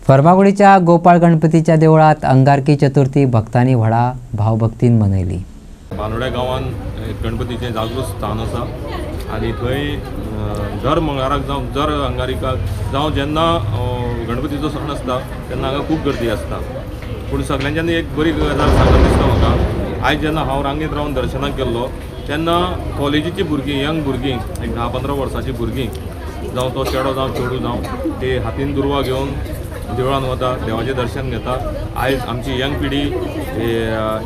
फर्मागुडीच्या गोपाळ गणपतीच्या देवळात अंगारकी चतुर्थी भक्तांनी व्हडा भावभक्तीन मनयली। बानोड्या गांवांत गणपतीचें जागृत स्थान आसा आनी थंय दर मंगळाराक जावं दर अंगारिकाक जावं जेन्ना गणपतीचो सण आसता तेन्ना हांगा खूब गर्दी आसता। पूण सगळ्यांच्यानी एक बरी गजाल सांगत दिसता म्हाका, आयज जेन्ना हांव रांगेंत रावन दर्शनाक गेल्लो तेन्ना कॉलेजीची भुरगीं यंग भुरगीं एक 10-15 वर्सांची भुरगीं जावं तो चेडो जावं चेडूं जावं ते हातीन दुर्वा घेवन देवळान वता, देवाचें दर्शन घेता। आयज आमची यंग पिढी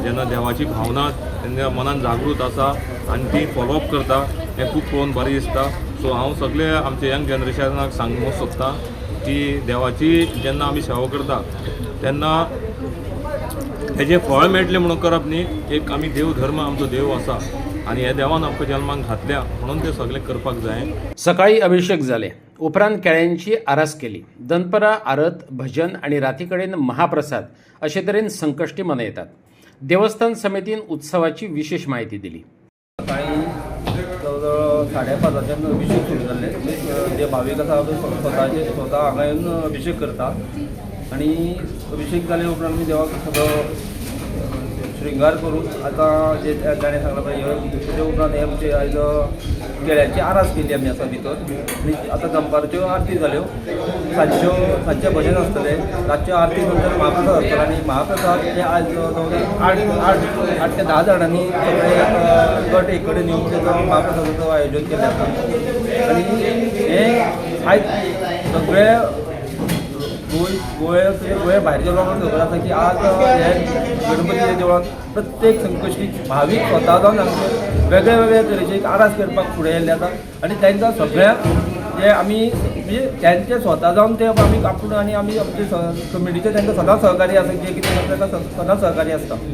जेन्ना देवाची भावना तेन्ना मनान जागृत आसा आनी ती फॉलोअप करता, हें खूब पळोवन बरें दिसता। सो हांव सगळे आमचे यंग जनरेशनाक सांगूंक सोदतां की देवाची जेन्ना आमी सेवा करता तेन्ना हेजें फळ मेळटलें म्हणून करप न्ही, एक आमी देव धर्म आमचो देव आसा आनी हे देवान आमकां जल्माक घातल्या म्हणून ते सगळें करपाक जाय। सकाळी अभिषेक झाले, उपरांत केळ्यांची आरास केली, दनपरा आरत, भजन आणि रातीकडेन महाप्रसाद अशे तरेन संकश्टी मनयतात। देवस्थान समितीन उत्सवाची विशेष माहिती दिली। सकाळी जवळजवळ 5:30 अभिषेक सुरू जाल्ले। जे भाविक आसा स्वता हांगा येवन अभिषेक करता आणि अभिषेक जाले उपरांत आमी देवाक सगळो श्रृंगार करून आतां जे ताणें सांगला पळय तेजे उपरांत हे आमचे आयज केळ्याची आरास केली आमी आसा भितर आनी आतां दनपारच्यो आरती जाल्यो, सांजचें भजन आसतलें, रातच्यो आरती नंतर महाप्रसाद आसतलो आनी महाप्रसाद हे आयज जवळ 8 ते 10 जाणांनी सगळे गट एक कडेन येवन तेजो महाप्रसादाचो आयोजन केल्लें आसा आनी हें आयज सगळे गोंया भायरच्या लोकांक खबर आसा की आज हे गणपतीच्या देवळांत प्रत्येक संकश्टी भावीक स्वता जावन आमचे वेगळे वेगळे तरेचे आरास करपाक फुडें येयल्ले आसा आनी तांकां सगळ्यांक जे आमी म्हणजे त्यांचे स्वता जावन ते आमी आपूण आनी आमी आमचे कमिटीचे तांकां सदांच सहकार्य आसा, जे कितें तांकां सदांच सहकार्य आसता।